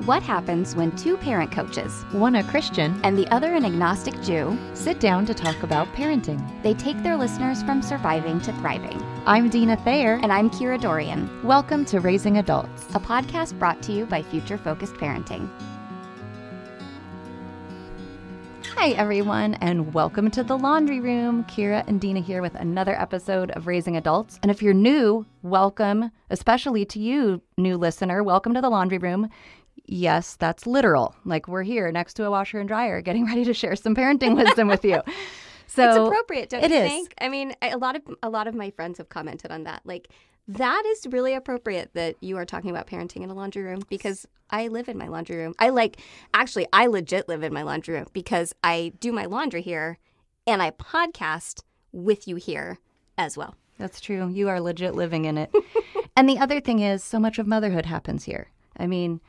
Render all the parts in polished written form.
What happens when two parent coaches, one a Christian and the other an agnostic Jew, sit down to talk about parenting? They take their listeners from surviving to thriving. I'm Deana Thayer. And I'm Kira Dorian. Welcome to Raising Adults, a podcast brought to you by Future Focused Parenting. Hi, everyone, and welcome to the Laundry Room. Kira and Deana here with another episode of Raising Adults. And if you're new, welcome, especially to you, new listener. Welcome to the Laundry Room. Yes, that's literal. Like, we're here next to a washer and dryer getting ready to share some parenting wisdom with you. So it's appropriate, don't you think? Is. I mean, a lot of my friends have commented on that. Like, that is really appropriate that you are talking about parenting in a laundry room, because I live in my laundry room. I legit live in my laundry room because I do my laundry here and I podcast with you here as well. That's true. You are legit living in it. And the other thing is, so much of motherhood happens here. I mean,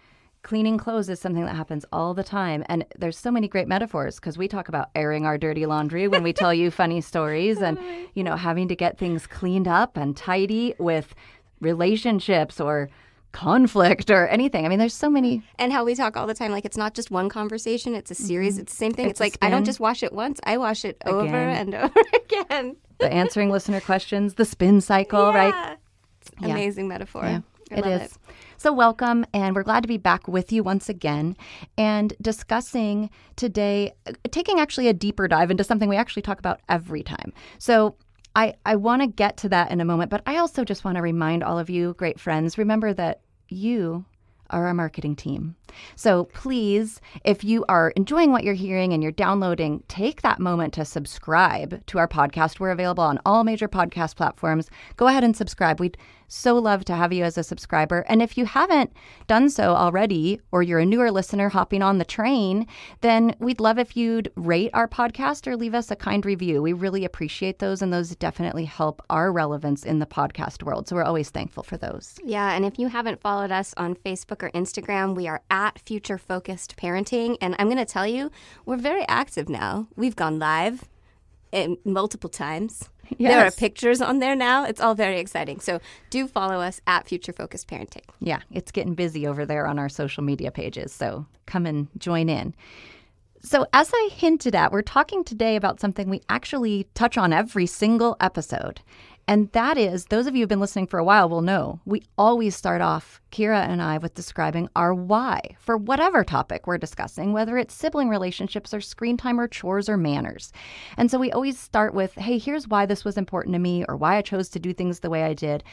cleaning clothes is something that happens all the time. And there's so many great metaphors because we talk about airing our dirty laundry when we tell you funny stories and, you know, having to get things cleaned up and tidy with relationships or conflict or anything. I mean, there's so many. And how we talk all the time, like, it's not just one conversation, it's a series. It's the same thing. It's like, I don't just wash it once, I wash it over and over again. The answering listener questions, the spin cycle, right? It's amazing metaphor. Yeah, it is. So welcome, and we're glad to be back with you once again and discussing today, taking actually a deeper dive into something we actually talk about every time. So I want to get to that in a moment, but I also just want to remind all of you, great friends, remember that you are our marketing team. So please, if you are enjoying what you're hearing and you're downloading, take that moment to subscribe to our podcast. We're available on all major podcast platforms. Go ahead and subscribe. We'd so love to have you as a subscriber. And if you haven't done so already, or you're a newer listener hopping on the train, then we'd love if you'd rate our podcast or leave us a kind review. We really appreciate those, and those definitely help our relevance in the podcast world. So we're always thankful for those. Yeah, and if you haven't followed us on Facebook or Instagram, we are at Future Focused Parenting. And I'm going to tell you, we're very active now. We've gone live multiple times. Yes. There are pictures on there now. It's all very exciting. So do follow us at Future Focused Parenting. Yeah, it's getting busy over there on our social media pages. So come and join in. So as I hinted at, we're talking today about something we actually touch on every single episode. And that is, those of you who've been listening for a while will know, we always start off, Kira and I, with describing our why for whatever topic we're discussing, whether it's sibling relationships or screen time or chores or manners. And so we always start with, hey, here's why this was important to me or why I chose to do things the way I did.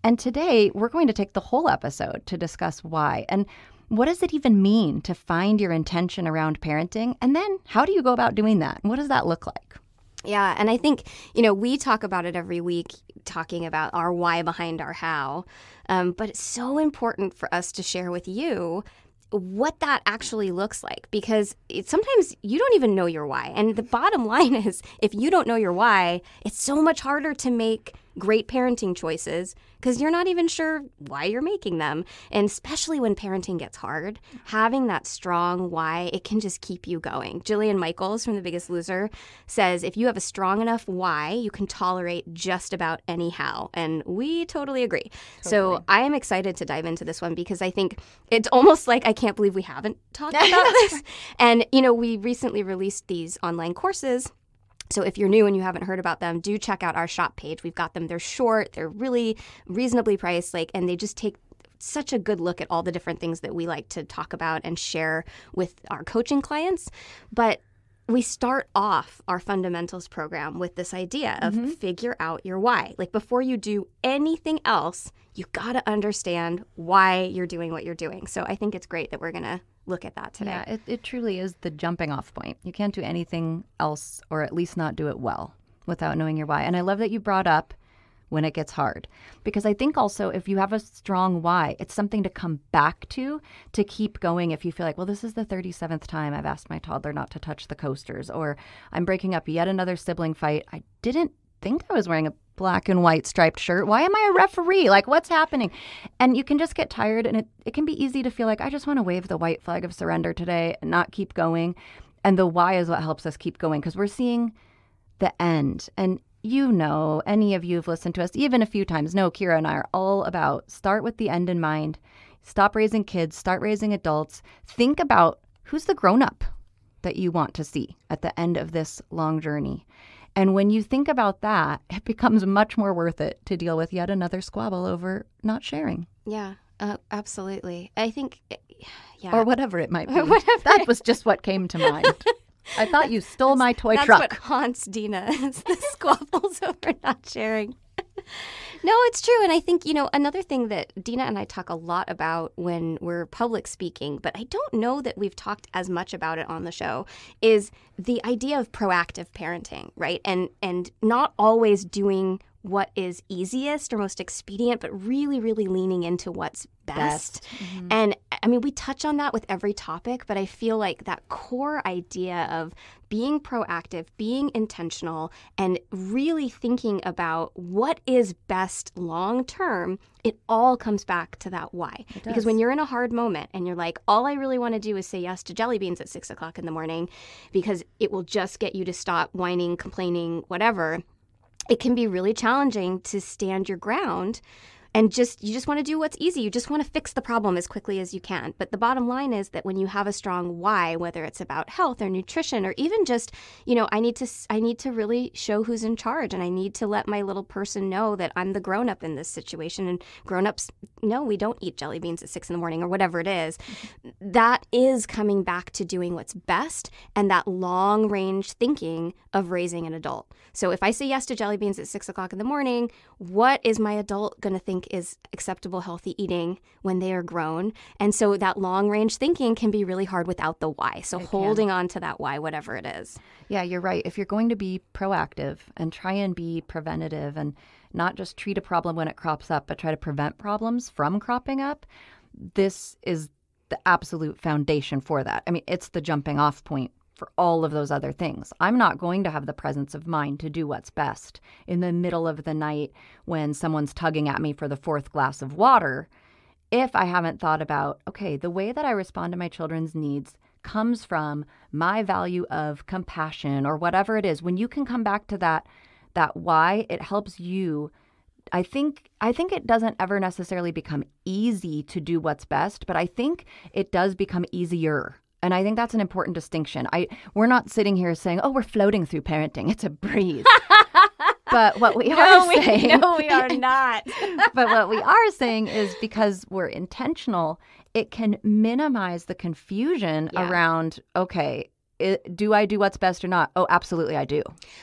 And today we're going to take the whole episode to discuss why. And what does it even mean to find your intention around parenting? And then how do you go about doing that? And what does that look like? Yeah, and I think, you know, we talk about it every week, talking about our why behind our how, but it's so important for us to share with you what that actually looks like, because sometimes you don't even know your why. And the bottom line is, if you don't know your why, it's so much harder to make great parenting choices because you're not even sure why you're making them. And especially when parenting gets hard, having that strong why, it can just keep you going. Jillian Michaels from The Biggest Loser says, if you have a strong enough why, you can tolerate just about any how. And we totally agree. So I am excited to dive into this one because I think it's almost like I can't believe we haven't talked about this. And, you know, we recently released these online courses. So if you're new and you haven't heard about them, do check out our shop page. We've got them. They're short. They're really reasonably priced, and they just take such a good look at all the different things that we like to talk about and share with our coaching clients. But we start off our fundamentals program with this idea of figure out your why. Like, before you do anything else, you got to understand why you're doing what you're doing. So I think it's great that we're going to look at that today. Yeah, it truly is the jumping off point. You can't do anything else, or at least not do it well, without knowing your why. And I love that you brought up when it gets hard, because I think also if you have a strong why, it's something to come back to keep going. If you feel like, well, this is the 37th time I've asked my toddler not to touch the coasters, or I'm breaking up yet another sibling fight. I didn't think I was wearing a black and white striped shirt. Why am I a referee? Like, what's happening? And you can just get tired, and it can be easy to feel like, I just want to wave the white flag of surrender today and not keep going. And the why is what helps us keep going, because we're seeing the end. And you know, any of you who've listened to us even a few times know Kira and I are all about start with the end in mind. Stop raising kids, start raising adults. Think about who's the grown-up that you want to see at the end of this long journey. And when you think about that, it becomes much more worth it to deal with yet another squabble over not sharing. Yeah, absolutely. I think, yeah. Or whatever it might be. That was just what came to mind. I thought you stole my toy truck. That's what haunts Deana, is the squabbles over not sharing. No, it's true. And I think, another thing that Deana and I talk a lot about when we're public speaking, but I don't know that we've talked as much about it on the show, is the idea of proactive parenting, right? And not always doing what is easiest or most expedient, but really, really leaning into what's best. Mm-hmm. And I mean, we touch on that with every topic, but I feel like that core idea of being proactive, being intentional, and really thinking about what is best long term, it all comes back to that why. Because when you're in a hard moment and you're like, all I really want to do is say yes to jelly beans at 6 o'clock in the morning because it will just get you to stop whining, complaining, whatever, it can be really challenging to stand your ground and you just want to do what's easy. You just want to fix the problem as quickly as you can. But the bottom line is that when you have a strong why, whether it's about health or nutrition or even just, I need to really show who's in charge, and I need to let my little person know that I'm the grown-up in this situation. And grown-ups, no, we don't eat jelly beans at 6 in the morning or whatever it is. That is coming back to doing what's best and that long-range thinking of raising an adult. So if I say yes to jelly beans at 6 o'clock in the morning, what is my adult going to think is acceptable, healthy eating when they are grown? And so that long-range thinking can be really hard without the why. So holding on to that why, whatever it is. Yeah, you're right. If you're going to be proactive and try and be preventative and not just treat a problem when it crops up, but try to prevent problems from cropping up, this is the absolute foundation for that. I mean, it's the jumping off point for all of those other things. I'm not going to have the presence of mind to do what's best in the middle of the night when someone's tugging at me for the 4th glass of water if I haven't thought about, okay, the way that I respond to my children's needs comes from my value of compassion or whatever it is. When you can come back to that why, it helps you. I think it doesn't ever necessarily become easy to do what's best, but I think it does become easier. And I think that's an important distinction. We're not sitting here saying, oh, we're floating through parenting. It's a breeze. But what we are saying... No, we are not. But what we are saying is because we're intentional, it can minimize the confusion around, okay, do I do what's best or not? Oh, absolutely, I do.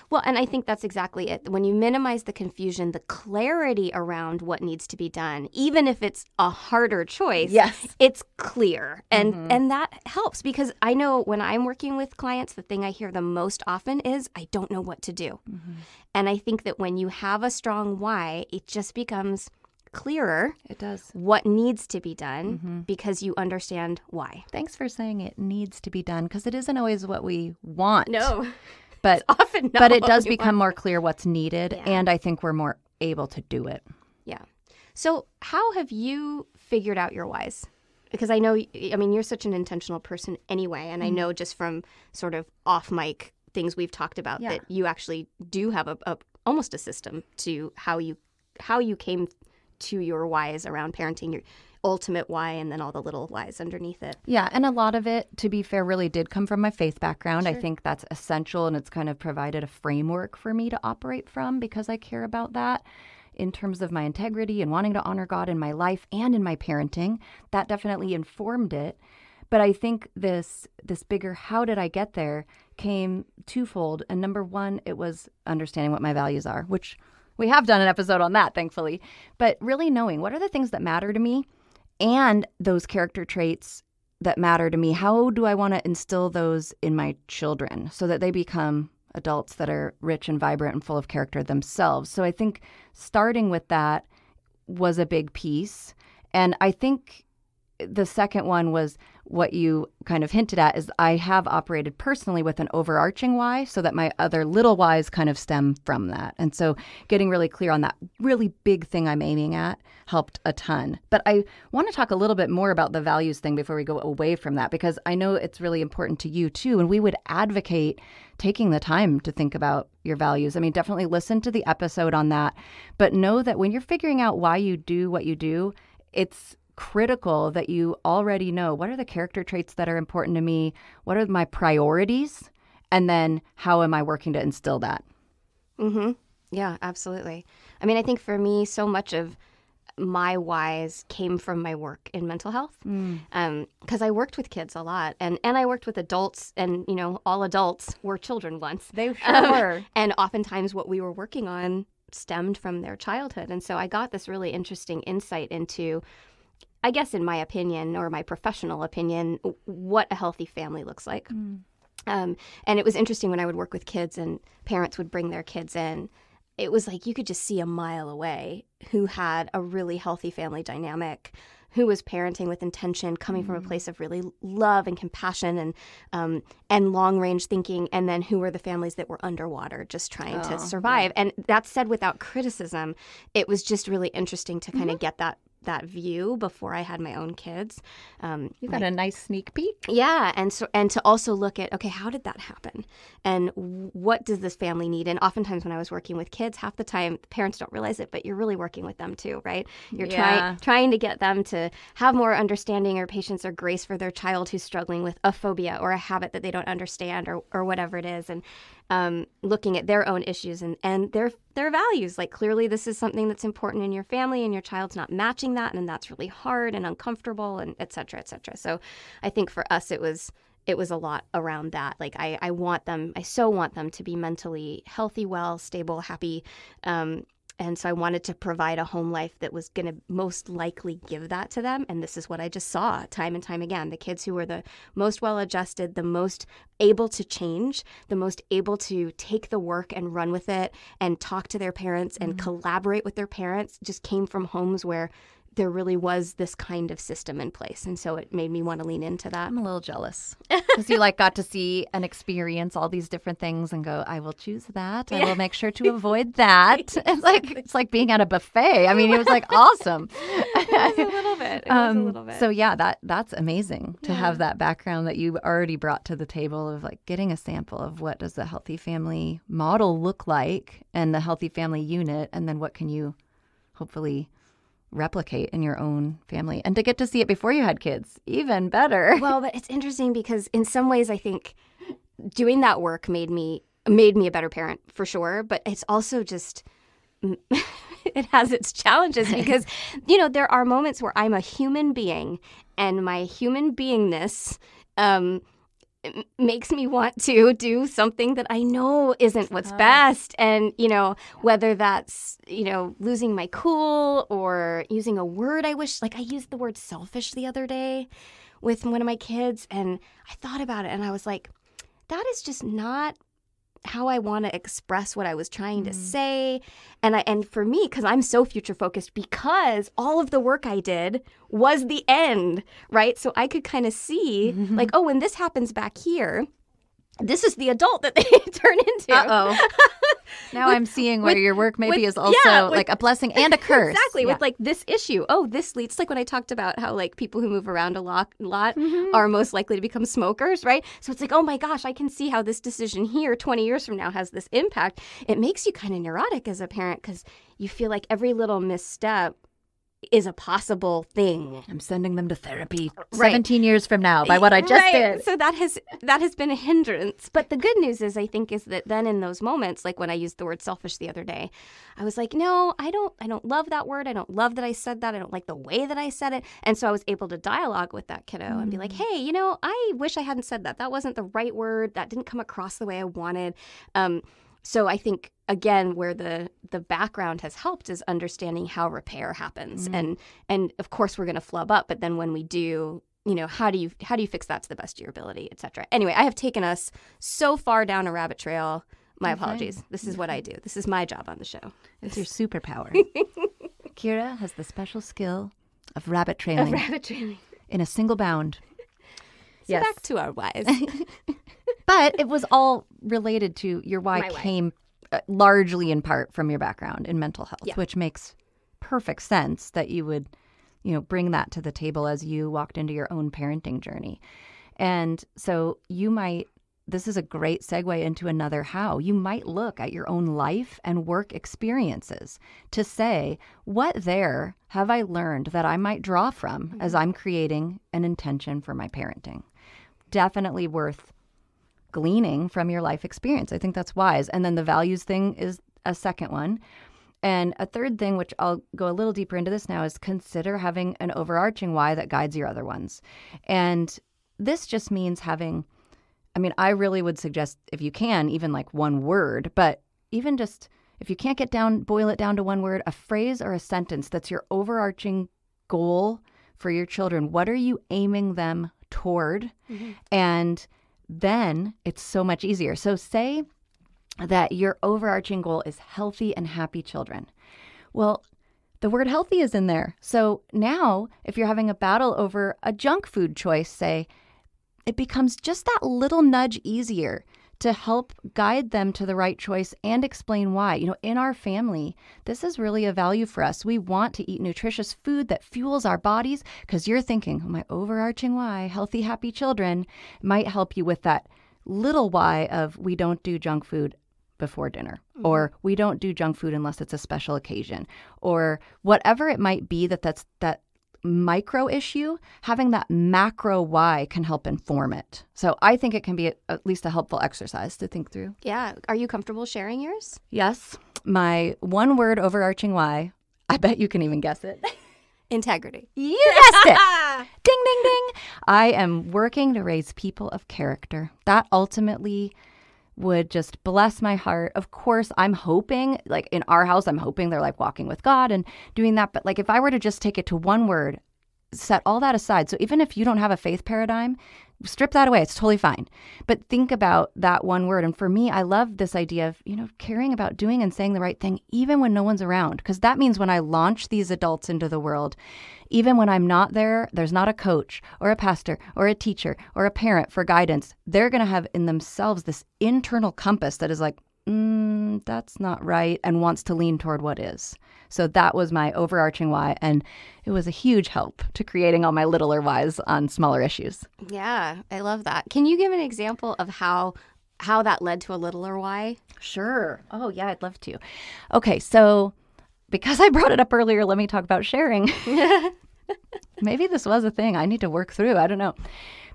Well, and I think that's exactly it. When you minimize the confusion, the clarity around what needs to be done, even if it's a harder choice, it's clear. And that helps because I know when I'm working with clients, the thing I hear the most often is, I don't know what to do. Mm-hmm. And I think that when you have a strong why, it just becomes clearer. It does. What needs to be done because you understand why. Thanks for saying it needs to be done because it isn't always what we want. No. But it's often not but it does what we become want. More clear what's needed, and I think we're more able to do it. Yeah. So how have you figured out your whys? Because I know, you're such an intentional person anyway, and I know just from sort of off mic things we've talked about that you actually do have a almost a system to how you came to your whys around parenting, your ultimate why, and then all the little whys underneath it. Yeah, and a lot of it, to be fair, really did come from my faith background. Sure. I think that's essential, and it's kind of provided a framework for me to operate from because I care about that in terms of my integrity and wanting to honor God in my life and in my parenting. That definitely informed it. But I think this bigger how did I get there came twofold. And number one, it was understanding what my values are, which we have done an episode on that, thankfully. But really knowing what are the things that matter to me and those character traits that matter to me. How do I want to instill those in my children so that they become adults that are rich and vibrant and full of character themselves? So I think starting with that was a big piece. And I think the second one was what you kind of hinted at is I have operated personally with an overarching why so that my other little whys kind of stem from that. And so getting really clear on that really big thing I'm aiming at helped a ton. But I want to talk a little bit more about the values thing before we go away from that, because I know it's really important to you too. And we would advocate taking the time to think about your values. I mean, definitely listen to the episode on that, but know that when you're figuring out why you do what you do, it's critical that you already know what are the character traits that are important to me, what are my priorities, and then how am I working to instill that? Mm-hmm. Yeah, absolutely. I mean, I think for me, so much of my whys came from my work in mental health, because I worked with kids a lot, and I worked with adults, and all adults were children once. They sure were. And oftentimes what we were working on stemmed from their childhood. And so I got this really interesting insight into, I guess in my opinion, or my professional opinion, what a healthy family looks like. And it was interesting when I would work with kids and parents would bring their kids in. It was like you could just see a mile away who had a really healthy family dynamic, who was parenting with intention, coming from a place of really love and compassion and long-range thinking, and then who were the families that were underwater, just trying to survive. Yeah. And that said without criticism. It was just really interesting to kind of get that view before I had my own kids. You got a nice sneak peek. Yeah, and to also look at, okay, how did that happen? And what does this family need? And oftentimes when I was working with kids, half the time parents don't realize it, but you're really working with them too, right? You're trying to get them to have more understanding or patience or grace for their child who's struggling with a phobia or a habit that they don't understand or whatever it is. And looking at their own issues and their values. Like, clearly this is something that's important in your family and your child's not matching that, and that's really hard and uncomfortable, and et cetera, et cetera. So I think for us it was a lot around that. Like, I so want them to be mentally healthy, well, stable, happy. And so I wanted to provide a home life that was going to most likely give that to them. And this is what I just saw time and time again. The kids who were the most well-adjusted, the most able to change, the most able to take the work and run with it and talk to their parents and collaborate with their parents just came from homes where there really was this kind of system in place. And so it made me want to lean into that. I'm a little jealous because you got to see and experience all these different things and go, I will choose that. I will make sure to avoid that. It's like being at a buffet. I mean, it was awesome. It was a little bit. So yeah, that's amazing to have that background that you already brought to the table of getting a sample of what does the healthy family model look like and the healthy family unit. And then what can you hopefully replicate in your own family, and to get to see it before you had kids, even better. Well, but it's interesting because in some ways I think doing that work made me a better parent for sure, but it's also just it has its challenges because there are moments where I'm a human being and my human beingness makes me want to do something that I know isn't what's best. And, whether that's, losing my cool or using a word I wish, I used the word selfish the other day with one of my kids. And I thought about it and I was like, that is just not how I want to express what I was trying to say. And for me, because I'm so future focused, because all of the work I did was the end, right? So I could kind of see when this happens back here, this is the adult that they turn into. Uh-oh. Now I'm seeing where your work maybe is also a blessing and a curse. Exactly. Yeah. With this issue. Oh, this leads, when I talked about how people who move around a lot are most likely to become smokers, right? So it's oh my gosh, I can see how this decision here 20 years from now has this impact. It makes you kind of neurotic as a parent because you feel like every little misstep is a possible thing. I'm sending them to therapy 17 years from now by what I just did. So that has been a hindrance. But the good news is that then in those moments, when I used the word selfish the other day, I was like, no, I don't love that word. I don't love that I said that. I don't like the way that I said it. And so I was able to dialogue with that kiddo and be like, hey, I wish I hadn't said that. That wasn't the right word. That didn't come across the way I wanted. So I think, again, where the background has helped is understanding how repair happens. And of course, we're going to flub up. But then when we do, how do you fix that to the best of your ability, et cetera? Anyway, I have taken us so far down a rabbit trail. My apologies. This is what I do. This is my job on the show. It's your superpower. Kira has the special skill of rabbit trailing. In a single bound. So back to our whys. But it was all related to your why came largely in part from your background in mental health, which makes perfect sense that you would, bring that to the table as you walked into your own parenting journey. And so you might this is a great segue into another how. You might look at your own life and work experiences to say, what there have I learned that I might draw from as I'm creating an intention for my parenting? Definitely worth gleaning from your life experience. I think that's wise. And then the values thing is a second one. And a third thing, which I'll go a little deeper into this now, is consider having an overarching why that guides your other ones. And this just means having, I really would suggest, if you can, even like one word, but even just if you can't boil it down to one word, a phrase or a sentence that's your overarching goal for your children. What are you aiming them toward? Mm-hmm. And then it's so much easier. So say that your overarching goal is healthy and happy children. Well, the word healthy is in there. So now if you're having a battle over a junk food choice, say, it becomes just that little nudge easier to help guide them to the right choice and explain why. In our family, this is really a value for us. We want to eat nutritious food that fuels our bodies because you're thinking, my overarching why, healthy, happy children, might help you with that little why of we don't do junk food before dinner, or we don't do junk food unless it's a special occasion, or whatever it might be that's that micro issue. Having that macro why can help inform it. So I think it can be at least a helpful exercise to think through. Yeah. Are you comfortable sharing yours? Yes. My one word overarching why, I bet you can even guess it. Integrity. You guessed it. Ding, ding, ding. I am working to raise people of character. That ultimately would just bless my heart. Of course, I'm hoping, like in our house, I'm hoping they're like walking with God and doing that. But like if I were to just take it to one word, set all that aside. So even if you don't have a faith paradigm, strip that away. It's totally fine. But think about that one word. And for me, I love this idea of, caring about doing and saying the right thing, even when no one's around. Because that means when I launch these adults into the world, even when I'm not there, there's not a coach or a pastor or a teacher or a parent for guidance. They're going to have in themselves this internal compass that is like, that's not right, and wants to lean toward what is. So that was my overarching why, and it was a huge help to creating all my littler whys on smaller issues. Yeah, I love that. Can you give an example of how that led to a littler why? Sure. Oh, yeah, I'd love to. Okay, so because I brought it up earlier, let me talk about sharing. Maybe this was a thing I need to work through. I don't know.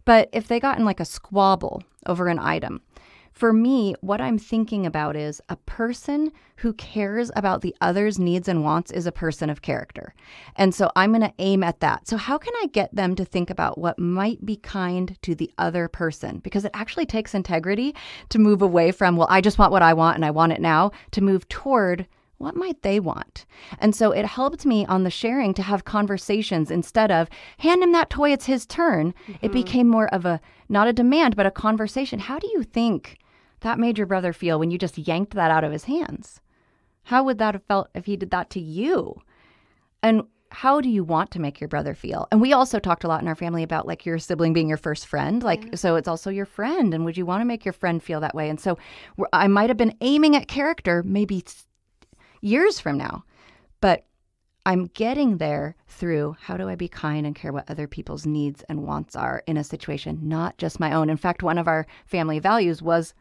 But if they got in like a squabble over an item, for me, what I'm thinking about is a person who cares about the other's needs and wants is a person of character. And so I'm going to aim at that. So how can I get them to think about what might be kind to the other person? Because it actually takes integrity to move away from, well, I just want what I want and I want it now, to move toward what might they want? And so it helped me on the sharing to have conversations instead of hand him that toy, it's his turn. Mm-hmm. It became more of not a demand, but a conversation. How do you think that made your brother feel when you just yanked that out of his hands? How would that have felt if he did that to you? And how do you want to make your brother feel? And we also talked a lot in our family about like your sibling being your first friend. So it's also your friend. And would you want to make your friend feel that way? And so I might have been aiming at character maybe years from now, but I'm getting there through how do I be kind and care what other people's needs and wants are in a situation, not just my own. In fact, one of our family values was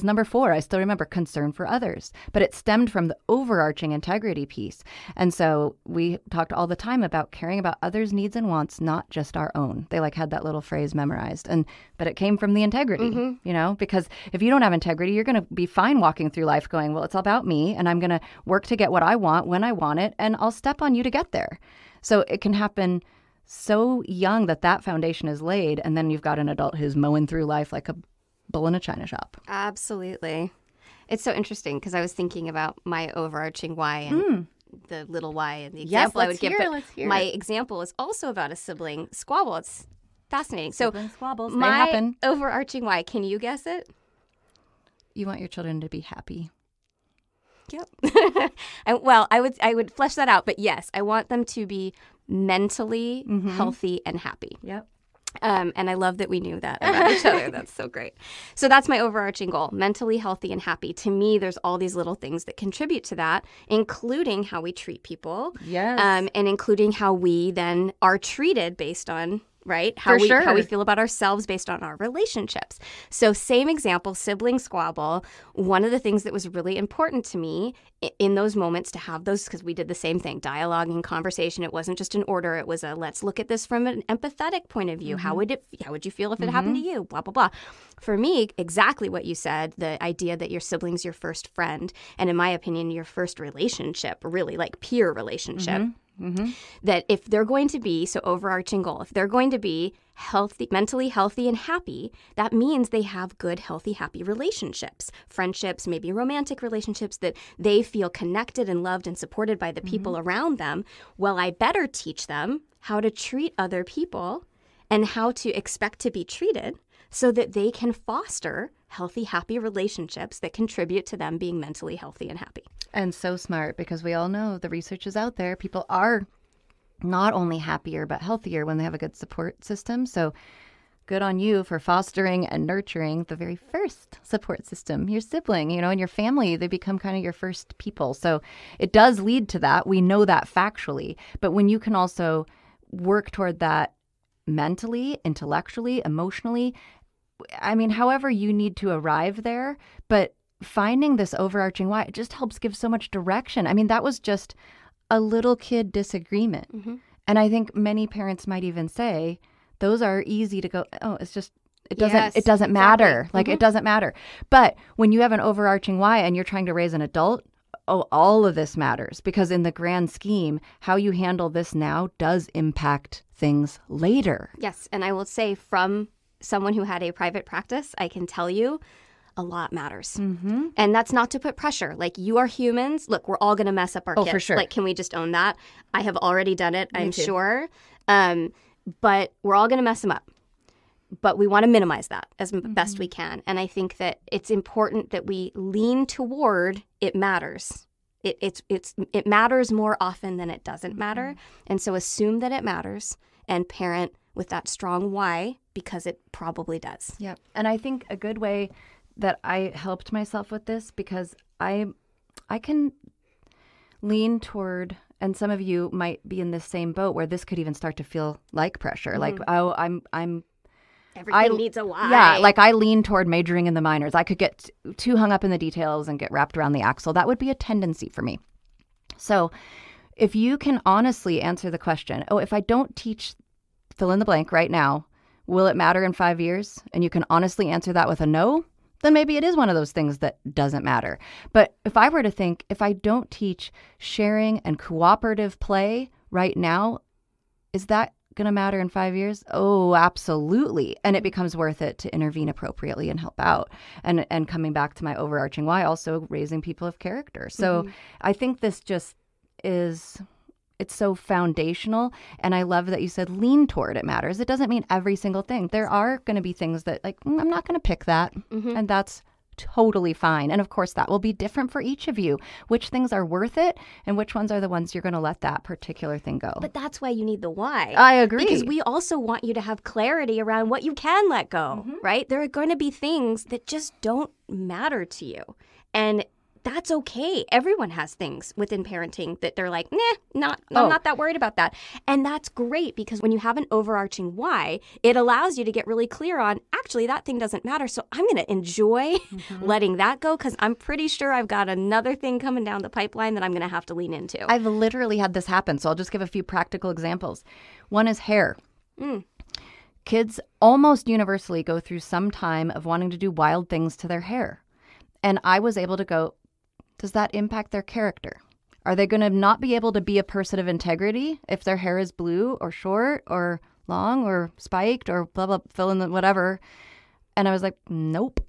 number 4. I still remember concern for others, but it stemmed from the overarching integrity piece. And so we talked all the time about caring about others' needs and wants, not just our own. They had that little phrase memorized, but it came from the integrity, because if you don't have integrity, you're going to be fine walking through life going, well, it's all about me and I'm going to work to get what I want when I want it. And I'll step on you to get there. So it can happen so young that foundation is laid. And then you've got an adult who's mowing through life like a bull in a china shop. Absolutely. It's so interesting because I was thinking about my overarching why and the little why and the example I would give. But my example is also about a sibling squabble. It's fascinating. Sibling squabbles, my they happen. Overarching why, can you guess it? You want your children to be happy. Yep. I would flesh that out, but yes, I want them to be mentally healthy and happy. Yep. And I love that we knew that about each other. That's so great. So that's my overarching goal, mentally healthy and happy. To me, there's all these little things that contribute to that, including how we treat people. Yes. And including how we then are treated based on right? For sure. How we feel about ourselves based on our relationships. So same example, sibling squabble. One of the things that was really important to me in those moments to have those, because we did the same thing, dialogue and conversation. It wasn't just an order. It was a let's look at this from an empathetic point of view. How would you feel if it happened to you? Blah, blah, blah. For me, exactly what you said, the idea that your sibling's your first friend, and in my opinion, your first relationship, really like peer relationship. That if they're going to be, so overarching goal, if they're going to be healthy, mentally healthy and happy, that means they have good, healthy, happy relationships, friendships, maybe romantic relationships, that they feel connected and loved and supported by the people around them. Well, I better teach them how to treat other people and how to expect to be treated so that they can foster healthy, happy relationships that contribute to them being mentally healthy and happy. And so smart, because we all know the research is out there. People are not only happier, but healthier when they have a good support system. So good on you for fostering and nurturing the very first support system, your sibling, and your family. They become kind of your first people. So it does lead to that. We know that factually. But when you can also work toward that mentally, intellectually, emotionally, I mean, however you need to arrive there, but finding this overarching why, it just helps give so much direction. I mean, that was just a little kid disagreement. And I think many parents might even say those are easy to go, oh, it's just, it doesn't matter. Like, it doesn't matter. But when you have an overarching why and you're trying to raise an adult, all of this matters, because in the grand scheme, how you handle this now does impact things later. Yes. And I will say, from someone who had a private practice, I can tell you a lot matters. And that's not to put pressure. Like, you are humans. Look, we're all going to mess up our kids. For sure. Like, can we just own that? I have already done it, I'm sure. But we're all going to mess them up. But we want to minimize that as best we can. And I think that it's important that we lean toward it matters. It matters more often than it doesn't matter. And so assume that it matters and parent with that strong why, because it probably does. Yeah. And I think a good way that I helped myself with this, because I can lean toward, and some of you might be in this same boat where this could even start to feel like pressure. Like, oh, Everything needs a why. Yeah, like I lean toward majoring in the minors. I could get too hung up in the details and get wrapped around the axle. That would be a tendency for me. So if you can honestly answer the question, if I don't teach fill in the blank right now, will it matter in 5 years? And you can honestly answer that with a no, then maybe it is one of those things that doesn't matter. But if I were to think, if I don't teach sharing and cooperative play right now, is that going to matter in 5 years? Oh, absolutely. And it becomes worth it to intervene appropriately and help out. And coming back to my overarching why, also raising people of character. So I think this just is, it's so foundational. And I love that you said lean toward it matters. It doesn't mean every single thing. There are going to be things that like, I'm not going to pick that. And that's totally fine. And of course, that will be different for each of you. Which things are worth it and which ones are the ones you're going to let that particular thing go. But that's why you need the why. I agree. Because we also want you to have clarity around what you can let go, right? There are going to be things that just don't matter to you. And that's okay. Everyone has things within parenting that they're like, I'm not that worried about that. And that's great, because when you have an overarching why, it allows you to get really clear on, actually, that thing doesn't matter. So I'm going to enjoy letting that go, because I'm pretty sure I've got another thing coming down the pipeline that I'm going to have to lean into. I've literally had this happen. So I'll just give a few practical examples. One is hair. Kids almost universally go through some time of wanting to do wild things to their hair. And I was able to go, does that impact their character? Are they going to not be able to be a person of integrity if their hair is blue or short or long or spiked or blah, blah, fill in the whatever? And I was like, nope.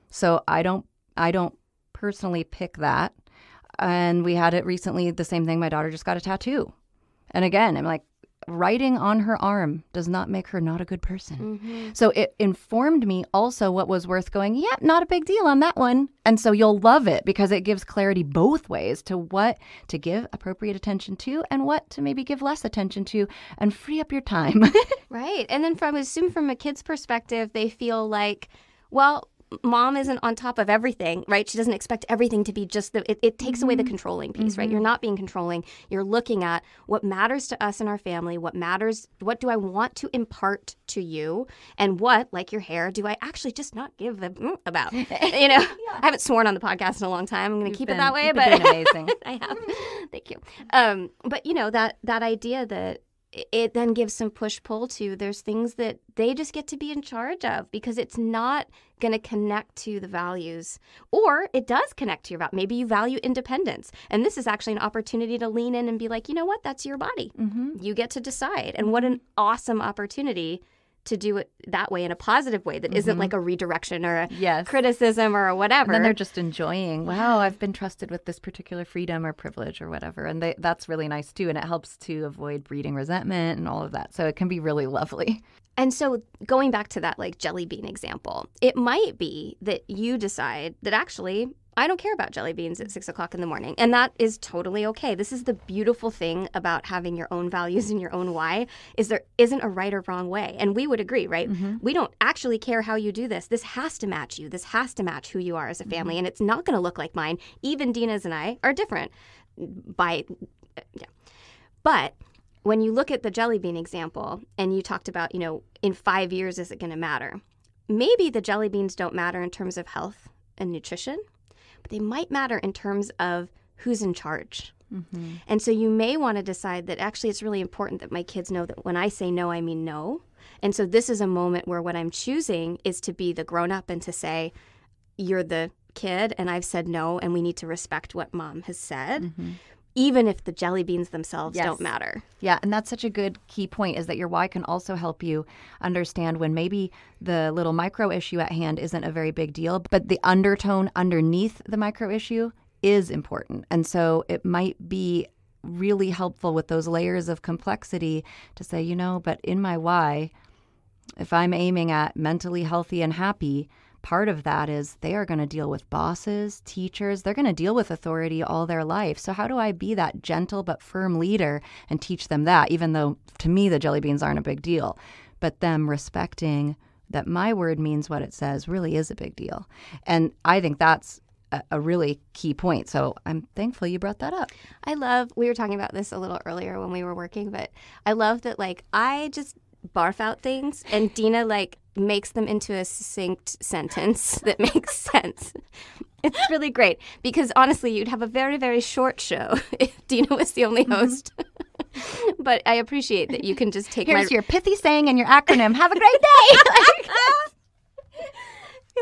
So I don't personally pick that. And we had it recently, the same thing. My daughter just got a tattoo. And again, I'm like, writing on her arm does not make her not a good person. So it informed me also what was worth going, yeah, not a big deal on that one. And so you'll love it, because it gives clarity both ways to what to give appropriate attention to and what to maybe give less attention to, and free up your time. Right. And then from a kid's perspective, they feel like, well, mom isn't on top of everything, right? She doesn't expect everything to be just it takes away the controlling piece, right? You're not being controlling. You're looking at what matters to us and our family, what do I want to impart to you, and what, like your hair, do I actually just not give about? I haven't sworn on the podcast in a long time. I'm going to keep it that way, but doing amazing. I have. Thank you. But that idea that it then gives some push-pull to there's things that they just get to be in charge of because it's not going to connect to the values. Or it does connect to your value. Maybe you value independence. And this is actually an opportunity to lean in and be like, you know what? That's your body. You get to decide. And what an awesome opportunity to do it that way in a positive way that isn't like a redirection or a criticism or whatever. And then they're just enjoying, wow, I've been trusted with this particular freedom or privilege or whatever. And that's really nice too. And it helps to avoid breeding resentment and all of that. So it can be really lovely. And so going back to that like jelly bean example, it might be that you decide that actually I don't care about jelly beans at 6 o'clock in the morning. And that is totally okay. This is the beautiful thing about having your own values and your own why is there isn't a right or wrong way. And we would agree, right? We don't actually care how you do this. This has to match you. This has to match who you are as a family. And it's not going to look like mine. Even Deana's and I are different But when you look at the jelly bean example and you talked about, in 5 years, is it going to matter? Maybe the jelly beans don't matter in terms of health and nutrition. But they might matter in terms of who's in charge. And so you may want to decide that actually it's really important that my kids know that when I say no, I mean no. And so this is a moment where what I'm choosing is to be the grown-up and to say, you're the kid and I've said no and we need to respect what mom has said. Even if the jelly beans themselves don't matter. Yeah, and that's such a good key point is that your why can also help you understand when maybe the little micro issue at hand isn't a very big deal, but the undertone underneath the micro issue is important. And so it might be really helpful with those layers of complexity to say, but in my why, if I'm aiming at mentally healthy and happy, part of that is they are going to deal with bosses, teachers. They're going to deal with authority all their life. So how do I be that gentle but firm leader and teach them that, even though to me the jelly beans aren't a big deal, but them respecting that my word means what it says really is a big deal. And I think that's a really key point. So I'm thankful you brought that up. We were talking about this a little earlier when we were working, but I love that I just barf out things and Deana makes them into a succinct sentence that makes sense. It's really great because honestly, you'd have a very, very short show if Deana was the only host. But I appreciate that you can just take Here's your pithy saying and your acronym. Have a great day.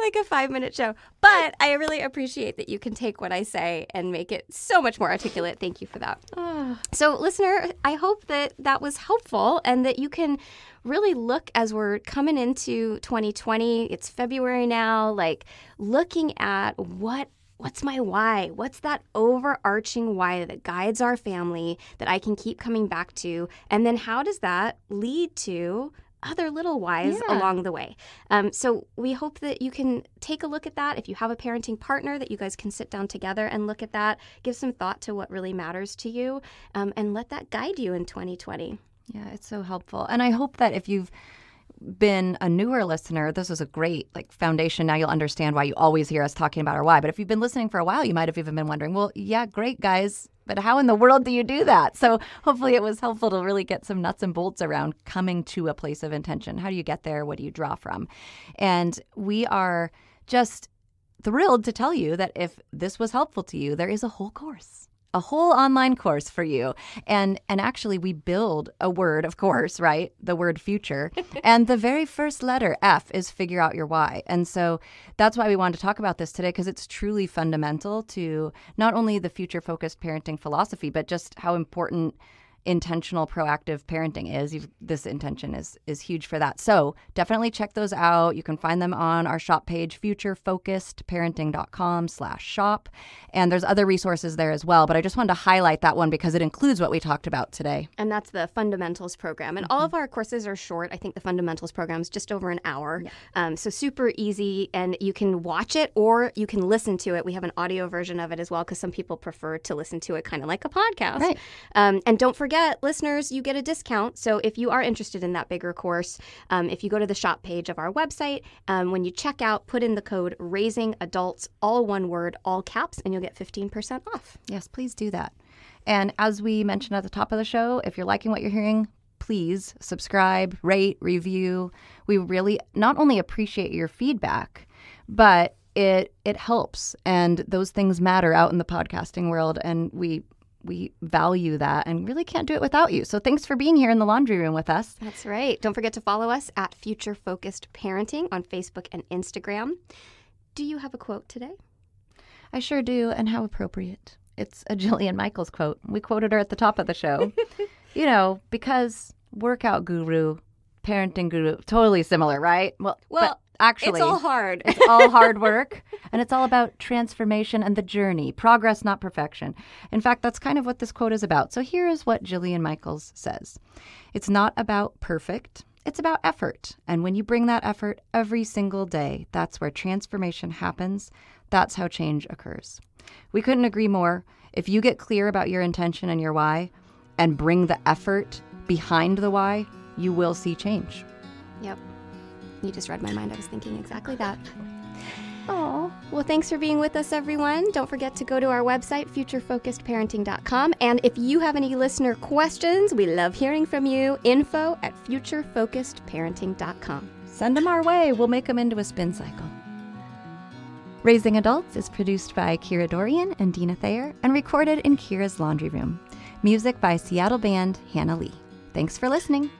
like a 5-minute show. But I really appreciate that you can take what I say and make it so much more articulate. Thank you for that. So listener, I hope that was helpful and that you can really look as we're coming into 2020. It's February now, looking at what's my why? What's that overarching why that guides our family that I can keep coming back to? And then how does that lead to other little whys along the way? So we hope that you can take a look at that. If you have a parenting partner, that you guys can sit down together and look at that, give some thought to what really matters to you, and let that guide you in 2020. Yeah, it's so helpful. And I hope that if you've been a newer listener, this is a great foundation. Now you'll understand why you always hear us talking about our why. But if you've been listening for a while, you might have even been wondering, well, yeah, great, guys, but how in the world do you do that? So hopefully it was helpful to really get some nuts and bolts around coming to a place of intention. How do you get there? What do you draw from? And we are just thrilled to tell you that if this was helpful to you, there is a whole course. A whole online course for you. And actually we build a word, of course, right? The word future. And the very first letter, F, is figure out your why. And so that's why we wanted to talk about this today, because it's truly fundamental to not only the future-focused parenting philosophy, but just how important intentional, proactive parenting is. This intention is huge for that. So definitely check those out. You can find them on our shop page, futurefocusedparenting.com/shop. And there's other resources there as well. But I just wanted to highlight that one because it includes what we talked about today. And that's the Fundamentals program. And all of our courses are short. I think the Fundamentals program is just over an hour. Yeah. So super easy. And you can watch it or you can listen to it. We have an audio version of it as well because some people prefer to listen to it kind of like a podcast. Right. And don't forget, forget, listeners, you get a discount. So if you are interested in that bigger course, if you go to the shop page of our website, when you check out, put in the code Raising Adults, all one word, all caps, and you'll get 15% off. Yes, please do that. And as we mentioned at the top of the show, if you're liking what you're hearing, please subscribe, rate, review. We really not only appreciate your feedback, but it helps. And those things matter out in the podcasting world. And we value that and really can't do it without you. So thanks for being here in the laundry room with us. That's right. Don't forget to follow us at Future Focused Parenting on Facebook and Instagram. Do you have a quote today? I sure do. And how appropriate. It's a Jillian Michaels quote. We quoted her at the top of the show. Because workout guru, parenting guru, totally similar, right? Well, but actually, it's all hard. It's all hard work, and it's all about transformation and the journey, progress, not perfection. In fact, that's kind of what this quote is about. So here is what Jillian Michaels says. It's not about perfect. It's about effort. And when you bring that effort every single day, that's where transformation happens. That's how change occurs. We couldn't agree more. If you get clear about your intention and your why and bring the effort behind the why, you will see change. Yep. You just read my mind. I was thinking exactly that. Oh, well, thanks for being with us, everyone. Don't forget to go to our website, futurefocusedparenting.com. And if you have any listener questions, we love hearing from you. info@futurefocusedparenting.com. Send them our way. We'll make them into a spin cycle. Raising Adults is produced by Kira Dorian and Dina Thayer and recorded in Kira's laundry room. Music by Seattle band Hannah Lee. Thanks for listening.